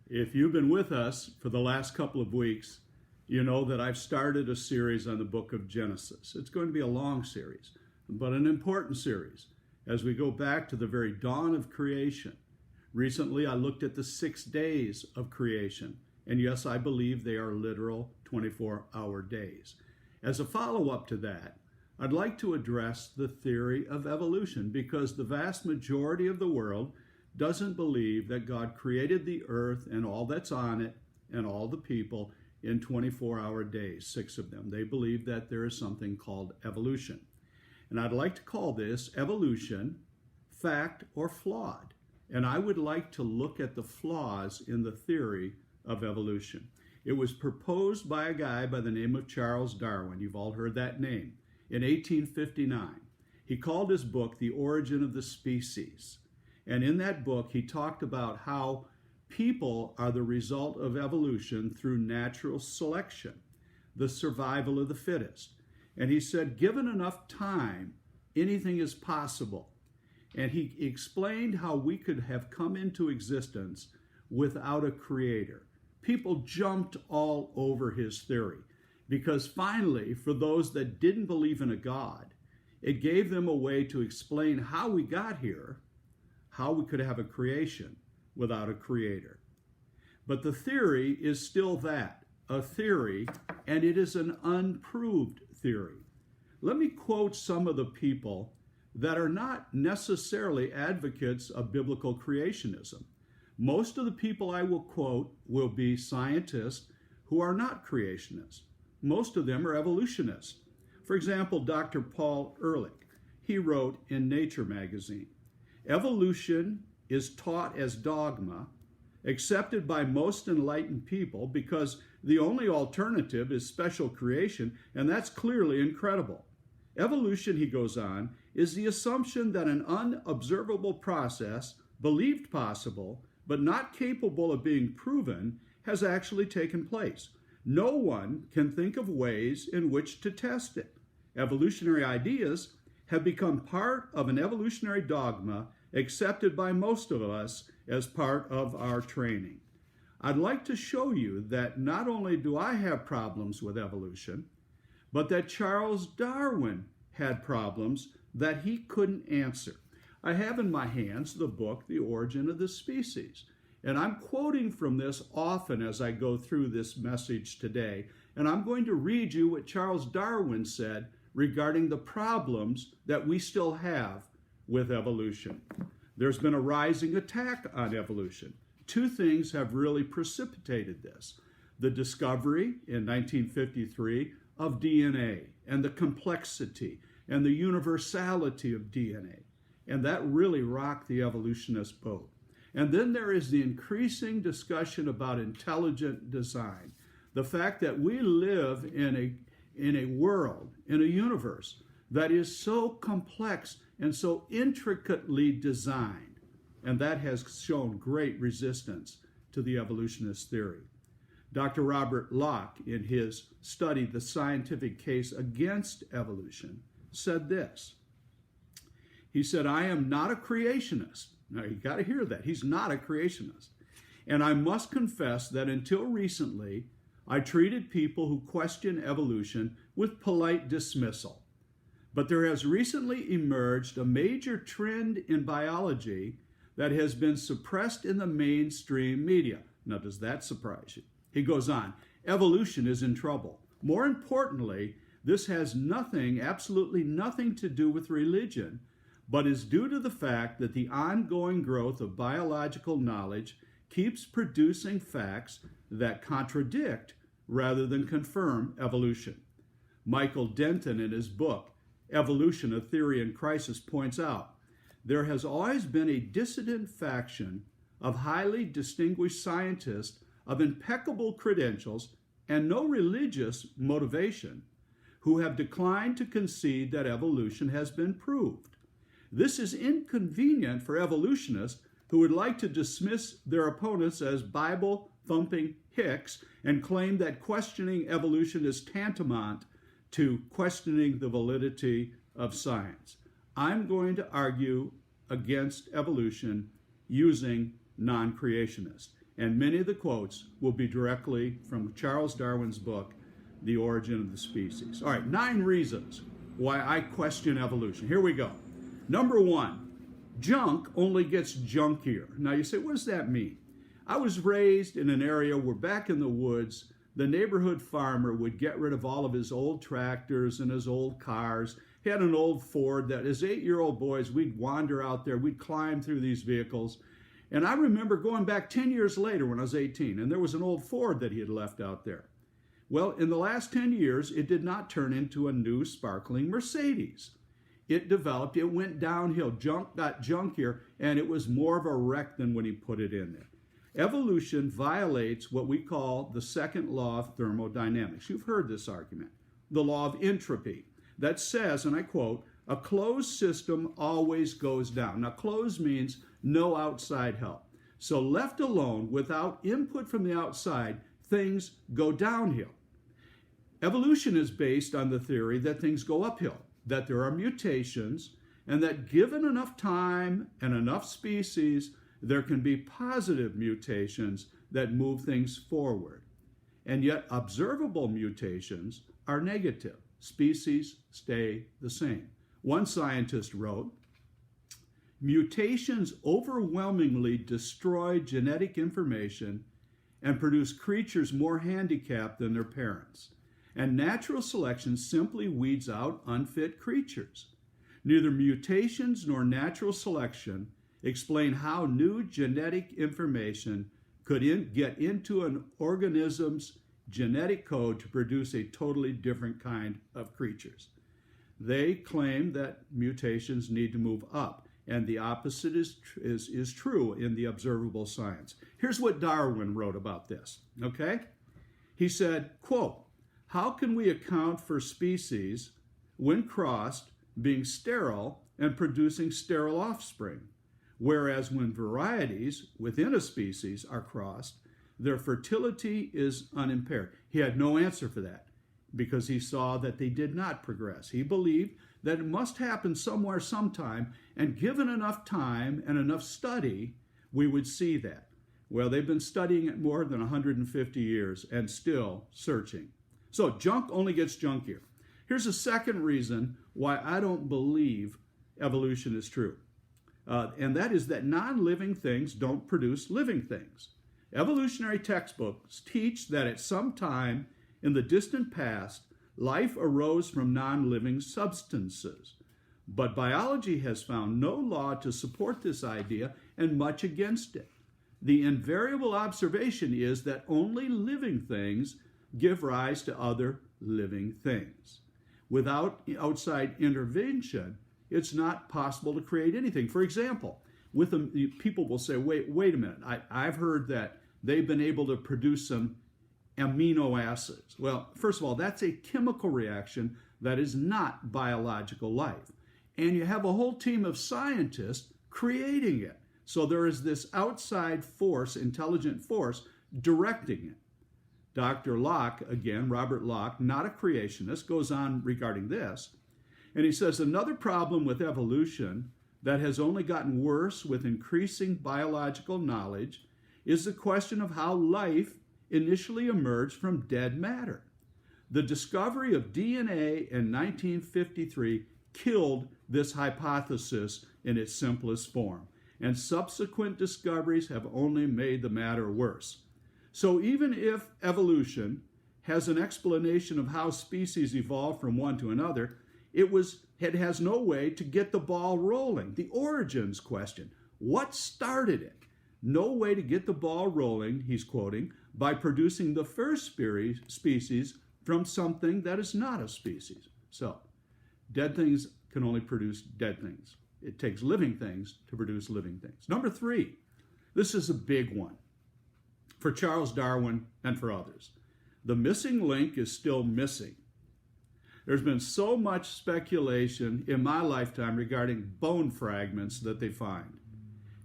If you've been with us for the last couple of weeks, you know that I've started a series on the book of Genesis. It's going to be a long series, but an important series as we go back to the very dawn of creation. Recently, I looked at the 6 days of creation, and yes, I believe they are literal 24-hour days. As a follow-up to that, I'd like to address the theory of evolution because the vast majority of the world doesn't believe that God created the earth and all that's on it and all the people in 24-hour days, 6 of them. They believe that there is something called evolution. And I'd like to call this evolution, fact, or flawed. And I would like to look at the flaws in the theory of evolution. It was proposed by a guy by the name of Charles Darwin. You've all heard that name. In 1859, he called his book The Origin of the Species. And in that book, he talked about how people are the result of evolution through natural selection, the survival of the fittest. And he said, given enough time, anything is possible. And he explained how we could have come into existence without a creator. People jumped all over his theory because finally, for those that didn't believe in a God, it gave them a way to explain how we got here, how we could have a creation without a creator. But the theory is still that, a theory, and it is an unproved theory. Let me quote some of the people that are not necessarily advocates of biblical creationism. Most of the people I will quote will be scientists who are not creationists. Most of them are evolutionists. For example, Dr. Paul Ehrlich, he wrote in Nature magazine, evolution is taught as dogma, accepted by most enlightened people because the only alternative is special creation, and that's clearly incredible. Evolution, he goes on, is the assumption that an unobservable process, believed possible, but not capable of being proven, has actually taken place. No one can think of ways in which to test it. Evolutionary ideas have become part of an evolutionary dogma accepted by most of us as part of our training. I'd like to show you that not only do I have problems with evolution, but that Charles Darwin had problems that he couldn't answer. I have in my hands the book, The Origin of the Species, and I'm quoting from this often as I go through this message today, and I'm going to read you what Charles Darwin said regarding the problems that we still have with evolution. There's been a rising attack on evolution. 2 things have really precipitated this. The discovery in 1953 of DNA and the complexity and the universality of DNA. And that really rocked the evolutionist boat. And then there is the increasing discussion about intelligent design. The fact that we live in a world, in a universe that is so complex and so intricately designed. And that has shown great resistance to the evolutionist theory. Dr. Robert Locke, in his study, The Scientific Case Against Evolution, said this. He said, I am not a creationist. Now, you got to hear that. He's not a creationist. And I must confess that until recently, I treated people who question evolution with polite dismissal. But there has recently emerged a major trend in biology that has been suppressed in the mainstream media. Now, does that surprise you? He goes on, evolution is in trouble. More importantly, this has nothing, absolutely nothing to do with religion, but is due to the fact that the ongoing growth of biological knowledge keeps producing facts that contradict rather than confirm evolution. Michael Denton, in his book, Evolution, A Theory in Crisis, points out, there has always been a dissident faction of highly distinguished scientists of impeccable credentials and no religious motivation who have declined to concede that evolution has been proved. This is inconvenient for evolutionists who would like to dismiss their opponents as Bible-thumping hicks and claim that questioning evolution is tantamount to questioning the validity of science. I'm going to argue against evolution using non-creationists. And many of the quotes will be directly from Charles Darwin's book, The Origin of the Species. All right, 9 reasons why I question evolution. Here we go. Number 1, junk only gets junkier. Now you say, what does that mean? I was raised in an area where back in the woods, the neighborhood farmer would get rid of all of his old tractors and his old cars. He had an old Ford that as 8-year-old boys, we'd wander out there, we'd climb through these vehicles. And I remember going back 10 years later when I was 18, and there was an old Ford that he had left out there. Well, in the last 10 years, it did not turn into a new sparkling Mercedes. It developed, it went downhill, junk got junkier, and it was more of a wreck than when he put it in there. Evolution violates what we call the second law of thermodynamics. You've heard this argument, the law of entropy, that says, and I quote, a closed system always goes down. Now, closed means no outside help. So left alone, without input from the outside, things go downhill. Evolution is based on the theory that things go uphill, that there are mutations, and that given enough time and enough species, there can be positive mutations that move things forward. And yet observable mutations are negative. Species stay the same. One scientist wrote, mutations overwhelmingly destroy genetic information and produce creatures more handicapped than their parents. And natural selection simply weeds out unfit creatures. Neither mutations nor natural selection explain how new genetic information could get into an organism's genetic code to produce a totally different kind of creatures. They claim that mutations need to move up, and the opposite is true in the observable science. Here's what Darwin wrote about this, okay? He said, quote, how can we account for species, when crossed, being sterile and producing sterile offspring? Whereas when varieties within a species are crossed, their fertility is unimpaired. He had no answer for that because he saw that they did not progress. He believed that it must happen somewhere, sometime, and given enough time and enough study, we would see that. Well, they've been studying it more than 150 years and still searching. So junk only gets junkier. Here's a second reason why I don't believe evolution is true. And that is that non-living things don't produce living things. Evolutionary textbooks teach that at some time in the distant past, life arose from non-living substances. But biology has found no law to support this idea and much against it. The invariable observation is that only living things give rise to other living things. Without outside intervention, it's not possible to create anything. For example, people will say, wait a minute, I've heard that they've been able to produce some amino acids. Well, first of all, that's a chemical reaction that is not biological life. And you have a whole team of scientists creating it. So there is this outside force, intelligent force, directing it. Dr. Locke, again, Robert Locke, not a creationist, goes on regarding this. And he says another problem with evolution that has only gotten worse with increasing biological knowledge is the question of how life initially emerged from dead matter. The discovery of DNA in 1953 killed this hypothesis in its simplest form, and subsequent discoveries have only made the matter worse. So even if evolution has an explanation of how species evolved from one to another, it has no way to get the ball rolling. The origins question, what started it? No way to get the ball rolling, he's quoting, by producing the first species from something that is not a species. So, dead things can only produce dead things. It takes living things to produce living things. Number 3, this is a big one for Charles Darwin and for others. The missing link is still missing. There's been so much speculation in my lifetime regarding bone fragments that they find.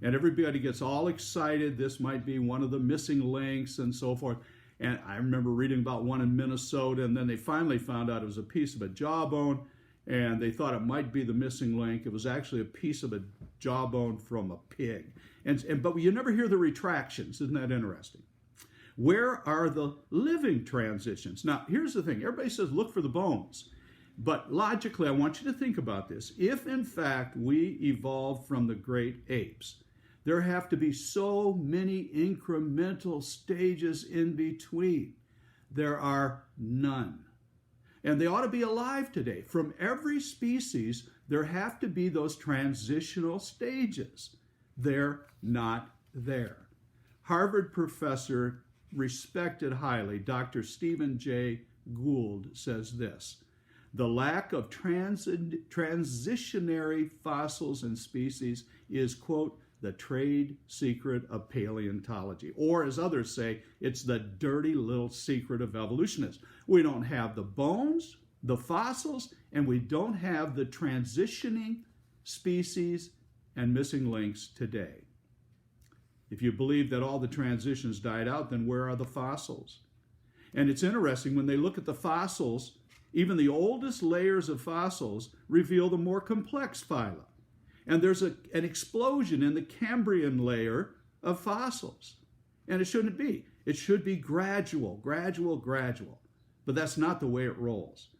And everybody gets all excited. This might be one of the missing links and so forth. And I remember reading about one in Minnesota, and then they finally found out it was a piece of a jawbone. and they thought it might be the missing link. It was actually a piece of a jawbone from a pig. But you never hear the retractions. Isn't that interesting? Where are the living transitions? Now, here's the thing. Everybody says look for the bones. But logically, I want you to think about this. If, in fact, we evolved from the great apes, there have to be so many incremental stages in between. There are none. And they ought to be alive today. From every species, there have to be those transitional stages. They're not there. Harvard professor, respected highly, Dr. Stephen Jay Gould, says this: the lack of transitionary fossils and species is, quote, the trade secret of paleontology. Or, as others say, it's the dirty little secret of evolutionists. We don't have the bones, the fossils, and we don't have the transitioning species and missing links today. If you believe that all the transitions died out, then where are the fossils? And it's interesting, when they look at the fossils, even the oldest layers of fossils reveal the more complex phyla. And there's an explosion in the Cambrian layer of fossils. And it shouldn't be. It should be gradual. But that's not the way it rolls.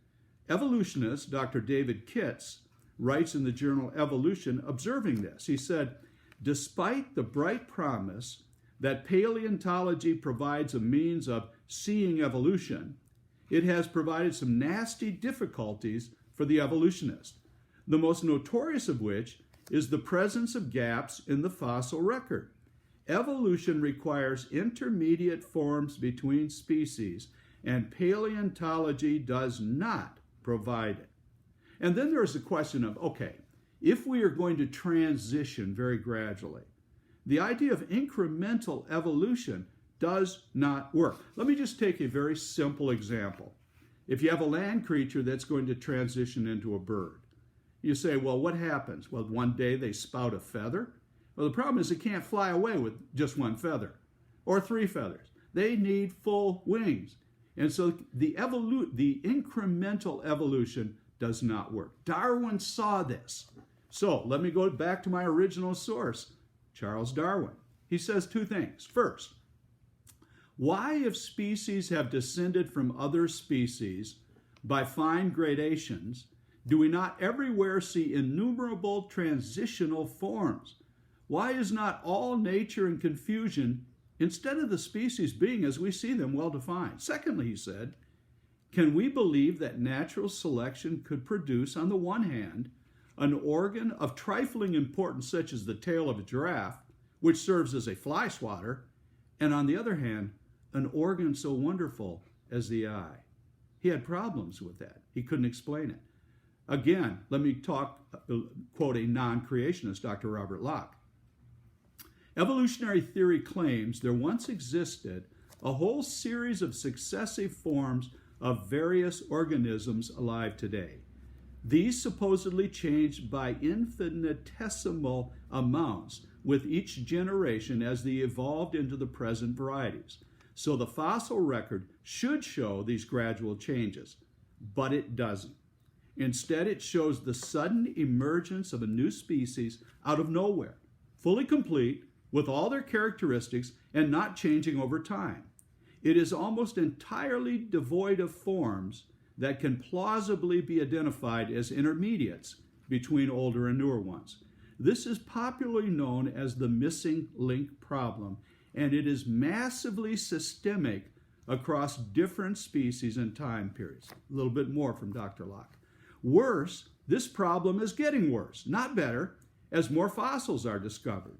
Evolutionist Dr. David Kitts writes in the journal Evolution observing this. He said, despite the bright promise that paleontology provides a means of seeing evolution, it has provided some nasty difficulties for the evolutionist, the most notorious of which is the presence of gaps in the fossil record. Evolution requires intermediate forms between species, and paleontology does not provide it. And then there's the question of, okay, if we are going to transition very gradually, the idea of incremental evolution does not work. Let me just take a very simple example. If you have a land creature that's going to transition into a bird, you say, well, what happens? Well, one day they spout a feather. Well, the problem is it can't fly away with just one feather or 3 feathers. They need full wings. And so the incremental evolution does not work. Darwin saw this. So let me go back to my original source, Charles Darwin. He says 2 things. First, why, if species have descended from other species by fine gradations, do we not everywhere see innumerable transitional forms? Why is not all nature in confusion instead of the species being as we see them well defined? Secondly, he said, can we believe that natural selection could produce, on the one hand, an organ of trifling importance such as the tail of a giraffe, which serves as a fly swatter, and on the other hand, an organ so wonderful as the eye? He had problems with that. He couldn't explain it. Again, let me quote a non-creationist, Dr. Robert Locke. Evolutionary theory claims there once existed a whole series of successive forms of various organisms alive today. These supposedly changed by infinitesimal amounts with each generation as they evolved into the present varieties. So the fossil record should show these gradual changes, but it doesn't. Instead, it shows the sudden emergence of a new species out of nowhere, fully complete, with all their characteristics and not changing over time. It is almost entirely devoid of forms that can plausibly be identified as intermediates between older and newer ones. This is popularly known as the missing link problem, and it is massively systemic across different species and time periods. A little bit more from Dr. Locke. Worse, this problem is getting worse, not better, as more fossils are discovered,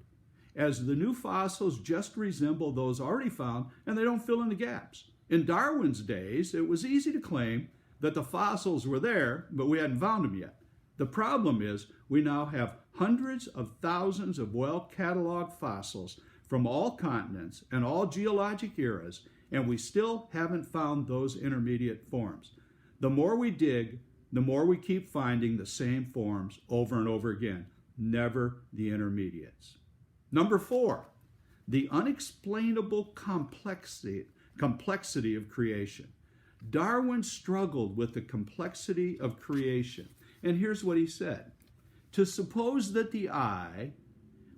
as the new fossils just resemble those already found and they don't fill in the gaps. In Darwin's days, it was easy to claim that the fossils were there, but we hadn't found them yet. The problem is we now have hundreds of thousands of well-cataloged fossils from all continents and all geologic eras, and we still haven't found those intermediate forms. The more we dig, the more we keep finding the same forms over and over again, never the intermediates. Number 4, the unexplainable complexity of creation. Darwin struggled with the complexity of creation. And here's what he said. To suppose that the eye,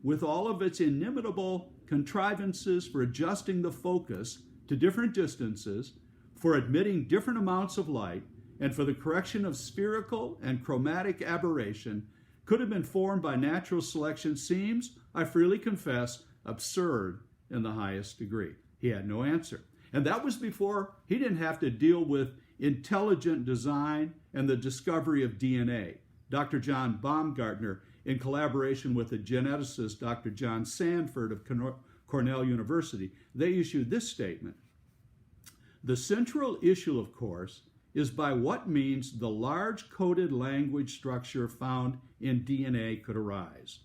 with all of its inimitable contrivances for adjusting the focus to different distances, for admitting different amounts of light, and for the correction of spherical and chromatic aberration, could have been formed by natural selection seems, I freely confess, absurd in the highest degree. He had no answer. And that was before he didn't have to deal with intelligent design and the discovery of DNA. Dr. John Baumgartner, in collaboration with the geneticist Dr. John Sanford of Cornell University, they issued this statement. The central issue, of course, is by what means the large coded language structure found in DNA could arise.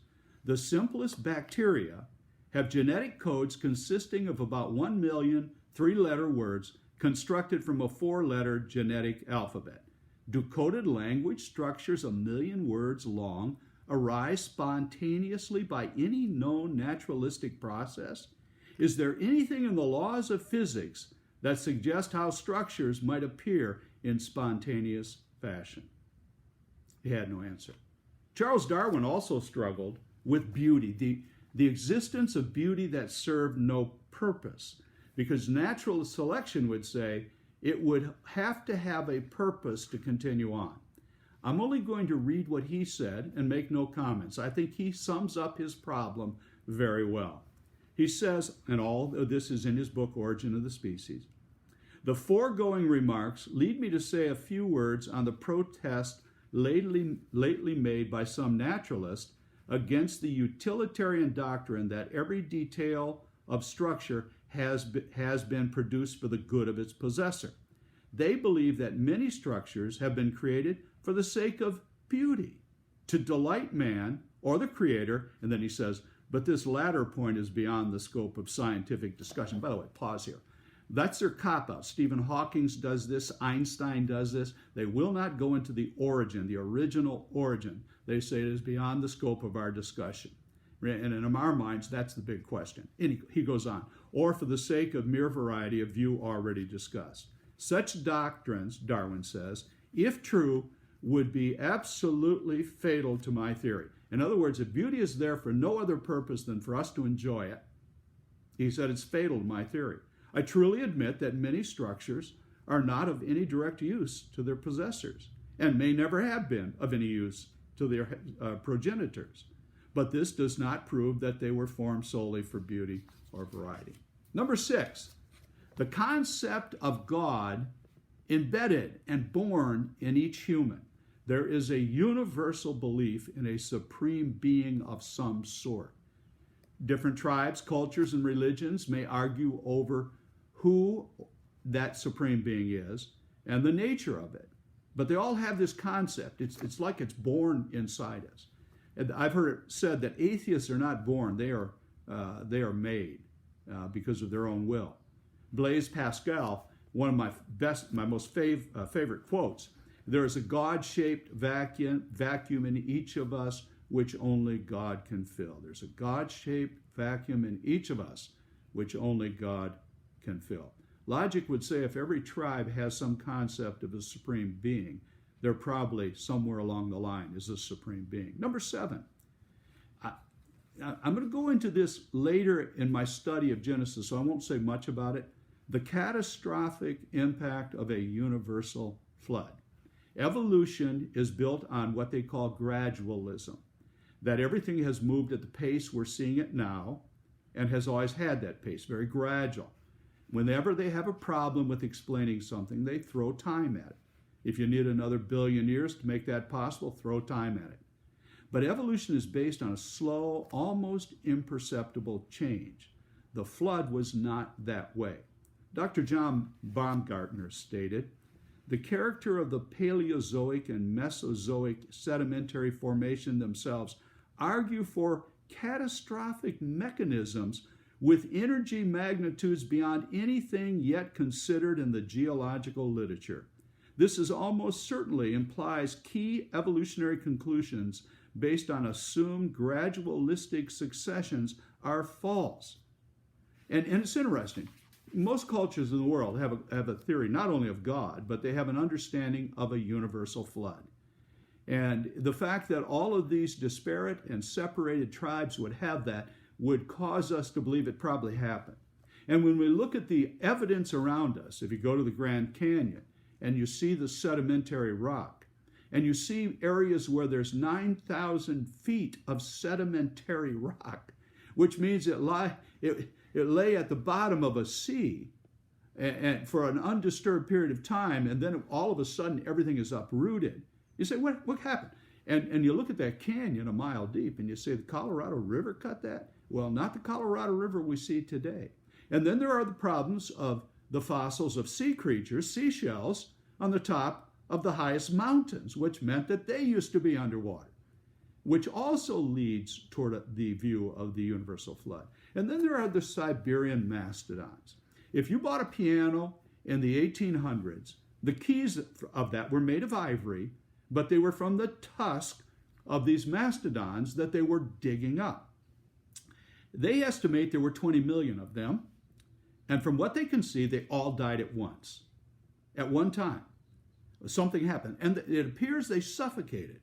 The simplest bacteria have genetic codes consisting of about 1 million three-letter words constructed from a four-letter genetic alphabet. Do coded language structures 1 million words long arise spontaneously by any known naturalistic process? Is there anything in the laws of physics that suggest how structures might appear in spontaneous fashion? He had no answer. Charles Darwin also struggled with beauty, the existence of beauty that served no purpose, because natural selection would say it would have to have a purpose to continue on. I'm only going to read what he said and make no comments. I think he sums up his problem very well. He says, and all of this is in his book, Origin of the Species, the foregoing remarks lead me to say a few words on the protest lately made by some naturalists against the utilitarian doctrine that every detail of structure has been produced for the good of its possessor. They believe that many structures have been created for the sake of beauty, to delight man or the creator, and then he says, but this latter point is beyond the scope of scientific discussion. By the way, pause here. That's their cop-out. Stephen Hawking does this, Einstein does this. They will not go into the origin, the original origin. They say it is beyond the scope of our discussion. And in our minds, that's the big question. And he goes on, or for the sake of mere variety, a view already discussed. Such doctrines, Darwin says, if true, would be absolutely fatal to my theory. In other words, if beauty is there for no other purpose than for us to enjoy it, he said it's fatal to my theory. I truly admit that many structures are not of any direct use to their possessors and may never have been of any use to their progenitors. But this does not prove that they were formed solely for beauty or variety. Number 6, the concept of God embedded and born in each human. There is a universal belief in a supreme being of some sort. Different tribes, cultures, and religions may argue over who that supreme being is and the nature of it. But they all have this concept. It's like it's born inside us. And I've heard it said that atheists are not born, they are made because of their own will. Blaise Pascal, one of my most favorite quotes, there is a God-shaped vacuum in each of us which only God can fill. There's a God-shaped vacuum in each of us which only God can fill. Logic would say if every tribe has some concept of a supreme being, there probably somewhere along the line is a supreme being. Number 7, I'm going to go into this later in my study of Genesis, so I won't say much about it. The catastrophic impact of a universal flood. Evolution is built on what they call gradualism, that everything has moved at the pace we're seeing it now and has always had that pace, very gradual. Whenever they have a problem with explaining something, they throw time at it. If you need another billion years to make that possible, throw time at it. But evolution is based on a slow, almost imperceptible change. The flood was not that way. Dr. John Baumgartner stated, the character of the Paleozoic and Mesozoic sedimentary formation themselves argue for catastrophic mechanisms with energy magnitudes beyond anything yet considered in the geological literature. This is almost certainly implies key evolutionary conclusions based on assumed gradualistic successions are false. And it's interesting. Most cultures in the world have a theory not only of God, but they have an understanding of a universal flood. And the fact that all of these disparate and separated tribes would have that would cause us to believe it probably happened. And when we look at the evidence around us, if you go to the Grand Canyon and you see the sedimentary rock, and you see areas where there's 9,000 feet of sedimentary rock, which means it lay at the bottom of a sea and for an undisturbed period of time, and then all of a sudden everything is uprooted. You say, what happened? And you look at that canyon a mile deep and you say, the Colorado River cut that? Well, not the Colorado River we see today. And then there are the problems of the fossils of sea creatures, seashells, on the top of the highest mountains, which meant that they used to be underwater, which also leads toward the view of the universal flood. And then there are the Siberian mastodons. If you bought a piano in the 1800s, the keys of that were made of ivory, but they were from the tusk of these mastodons that they were digging up. They estimate there were 20 million of them, and from what they can see, they all died at once, at one time. Something happened, and it appears they suffocated.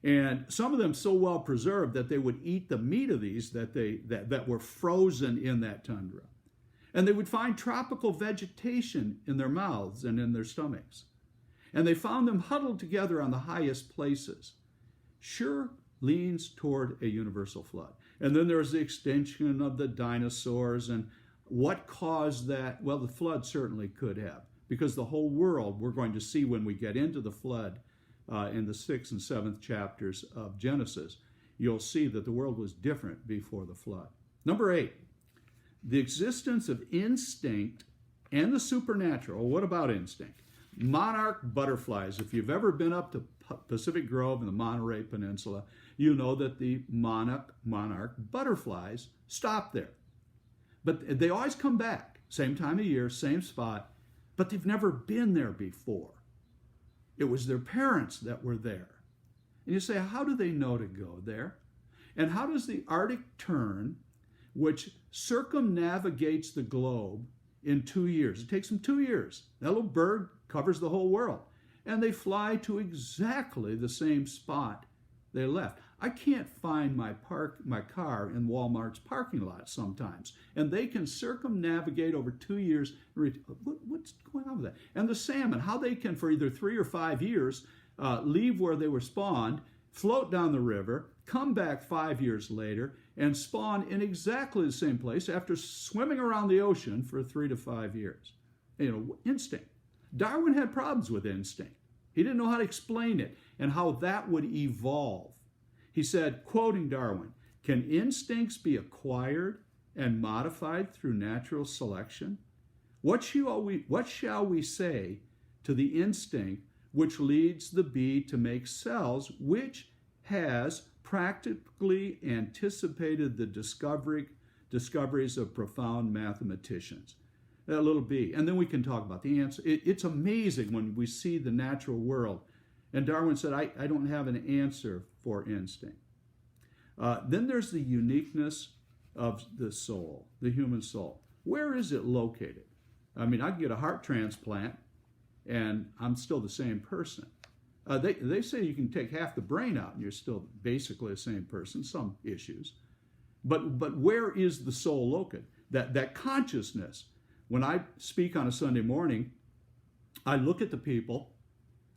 And some of them so well preserved that they would eat the meat of these that were frozen in that tundra. And they would find tropical vegetation in their mouths and in their stomachs. And they found them huddled together on the highest places. Sure leans toward a universal flood. And then there's the extinction of the dinosaurs. And what caused that? Well, the flood certainly could have, because the whole world, we're going to see when we get into the flood in the 6th and 7th chapters of Genesis, you'll see that the world was different before the flood. Number 8, the existence of instinct and the supernatural. What about instinct? Monarch butterflies. If you've ever been up to Pacific Grove and the Monterey Peninsula, you know that the monarch butterflies stop there. But they always come back, same time of year, same spot, but they've never been there before. It was their parents that were there. And you say, how do they know to go there? And how does the Arctic tern, which circumnavigates the globe in 2 years, it takes them 2 years. That little bird covers the whole world. And they fly to exactly the same spot they left. I can't find my car in Walmart's parking lot sometimes. And they can circumnavigate over 2 years. What's going on with that? And the salmon, how they can, for either 3 or 5 years, leave where they were spawned, float down the river, come back 5 years later, and spawn in exactly the same place after swimming around the ocean for 3 to 5 years. Instinct. Darwin had problems with instinct. He didn't know how to explain it and how that would evolve. He said, quoting Darwin, "Can instincts be acquired and modified through natural selection? What shall we say to the instinct which leads the bee to make cells, which has practically anticipated the discoveries of profound mathematicians?" That little bee. And then we can talk about the answer. It's amazing when we see the natural world. And Darwin said, I don't have an answer for instinct. Then there's the uniqueness of the soul, the human soul. Where is it located? I mean, I can get a heart transplant and I'm still the same person. They say you can take half the brain out and you're still basically the same person, some issues. But where is the soul located? That consciousness. When I speak on a Sunday morning, I look at the people.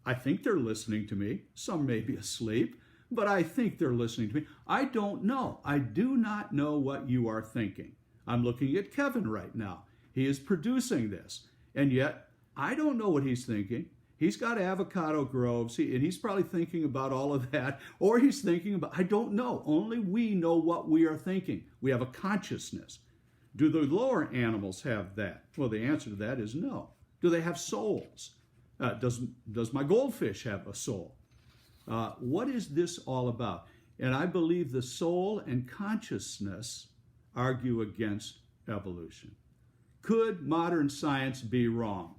I think they're listening to me. Some may be asleep, but I think they're listening to me. I don't know. I do not know what you are thinking. I'm looking at Kevin right now. He is producing this, and yet I don't know what he's thinking. He's got avocado groves, and he's probably thinking about all of that, or he's thinking about, I don't know. Only we know what we are thinking. We have a consciousness. Do the lower animals have that? Well, the answer to that is no. Do they have souls? Does my goldfish have a soul? What is this all about? And I believe the soul and consciousness argue against evolution. Could modern science be wrong?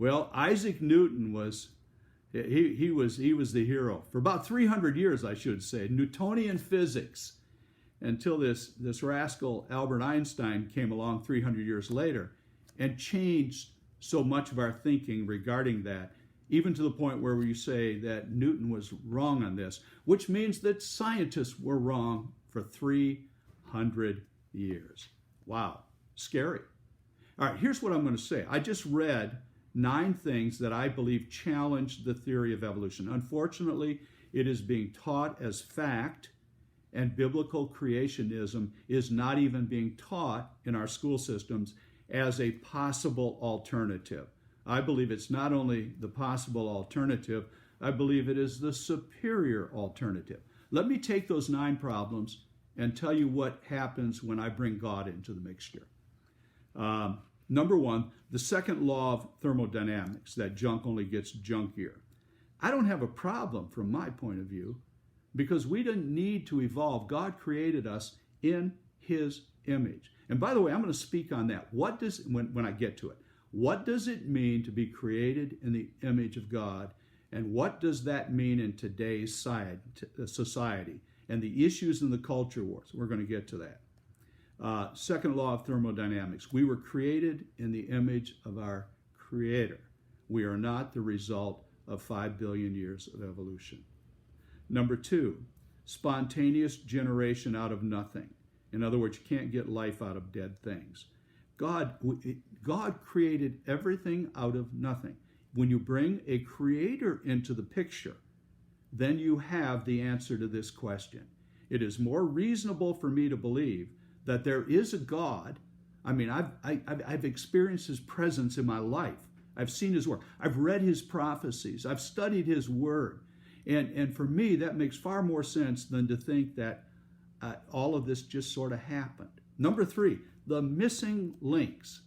Well, Isaac Newton was the hero for about 300 years, I should say. Newtonian physics, until this rascal Albert Einstein came along 300 years later and changed so much of our thinking regarding that. even to the point where you say that Newton was wrong on this, which means that scientists were wrong for 300 years. Wow, scary. All right, here's what I'm going to say. I just read 9 things that I believe challenge the theory of evolution. Unfortunately, it is being taught as fact, and biblical creationism is not even being taught in our school systems as a possible alternative. I believe it's not only the possible alternative, I believe it is the superior alternative. Let me take those 9 problems and tell you what happens when I bring God into the mixture. Number 1, the second law of thermodynamics, that junk only gets junkier. I don't have a problem from my point of view because we didn't need to evolve. God created us in his image. And by the way, I'm going to speak on that. What does, when I get to it, what does it mean to be created in the image of God? And what does that mean in today's society and the issues in the culture wars? We're going to get to that. Second law of thermodynamics. We were created in the image of our Creator. We are not the result of 5 billion years of evolution. Number 2, spontaneous generation out of nothing. In other words, you can't get life out of dead things. God created everything out of nothing. When you bring a creator into the picture, then you have the answer to this question. It is more reasonable for me to believe that there is a God. I mean, I've experienced his presence in my life. I've seen his work. I've read his prophecies. I've studied his word. And for me, that makes far more sense than to think that all of this just sort of happened. Number 3, the missing links.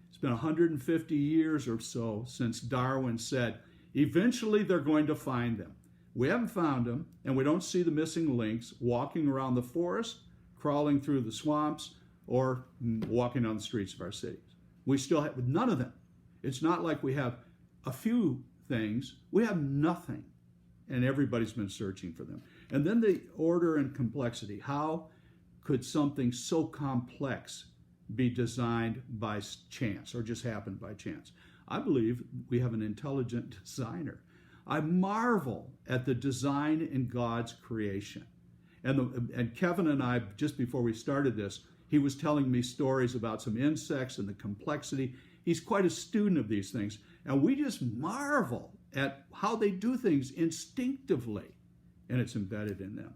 It's been 150 years or so since Darwin said, eventually they're going to find them. We haven't found them, and we don't see the missing links walking around the forest, crawling through the swamps, or walking on the streets of our cities. We still have none of them. It's not like we have a few things. We have nothing, and everybody's been searching for them. And then the order and complexity. How could something so complex be designed by chance or just happen by chance? I believe we have an intelligent designer. I marvel at the design in God's creation. And Kevin and I, just before we started this, he was telling me stories about some insects and the complexity. He's quite a student of these things. And we just marvel at how they do things instinctively, and it's embedded in them.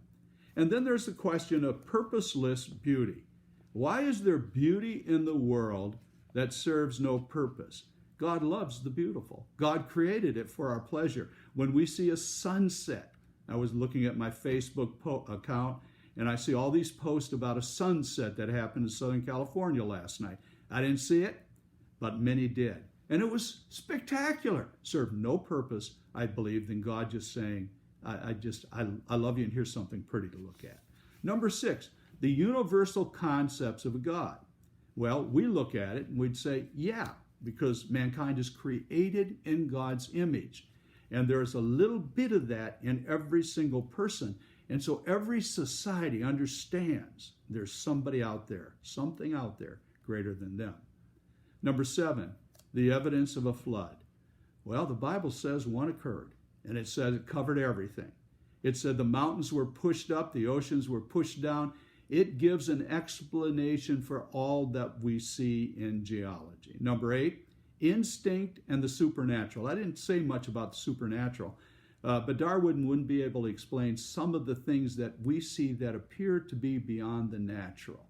And then there's the question of purposeless beauty. Why is there beauty in the world that serves no purpose? God loves the beautiful. God created it for our pleasure. When we see a sunset, I was looking at my Facebook account, and I see all these posts about a sunset that happened in Southern California last night. I didn't see it, but many did. And it was spectacular. Served no purpose, I believe, than God just saying, I love you, and here's something pretty to look at. Number 6, the universal concepts of a God. Well, we look at it and we'd say, yeah, because mankind is created in God's image. And there's a little bit of that in every single person. And so every society understands there's somebody out there, something out there greater than them. Number 7, the evidence of a flood. Well, the Bible says one occurred, and it said it covered everything. It said the mountains were pushed up, the oceans were pushed down. It gives an explanation for all that we see in geology. Number 8, instinct and the supernatural. I didn't say much about the supernatural, but Darwin wouldn't be able to explain some of the things that we see that appear to be beyond the natural.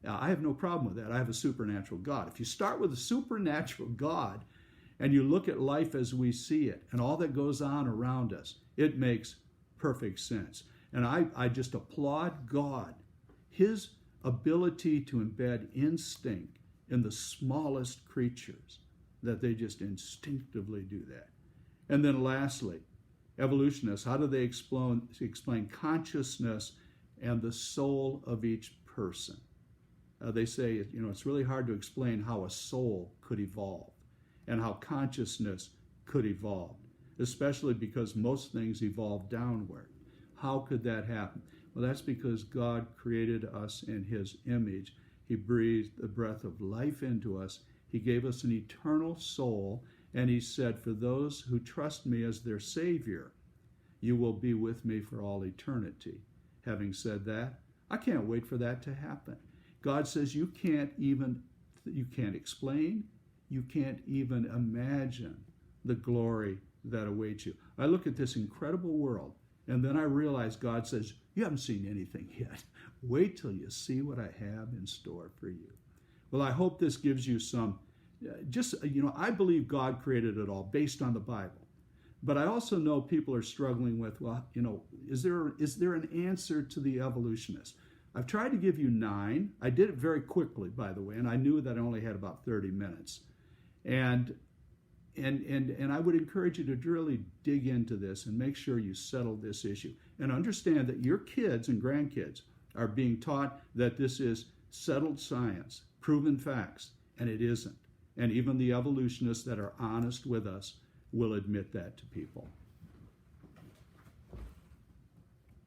I have no problem with that. I have a supernatural God. If you start with a supernatural God and you look at life as we see it and all that goes on around us, it makes perfect sense. And I just applaud God, his ability to embed instinct in the smallest creatures, that they just instinctively do that. And then lastly, evolutionists, how do they explain consciousness and the soul of each person? They say, it's really hard to explain how a soul could evolve and how consciousness could evolve, especially because most things evolve downward. How could that happen? Well, that's because God created us in his image. He breathed the breath of life into us. He gave us an eternal soul, And he said, for those who trust me as their Savior, you will be with me for all eternity. Having said that, I can't wait for that to happen. God says you can't explain, you can't even imagine the glory that awaits you. I look at this incredible world, and then I realize God says, you haven't seen anything yet. Wait till you see what I have in store for you. Well, I hope this gives you some, I believe God created it all based on the Bible. But I also know people are struggling with, is there an answer to the evolutionists? I've tried to give you 9. I did it very quickly, by the way, and I knew that I only had about 30 minutes. And I would encourage you to really dig into this and make sure you settle this issue. And understand that your kids and grandkids are being taught that this is settled science, proven facts, and it isn't. And even the evolutionists that are honest with us will admit that to people.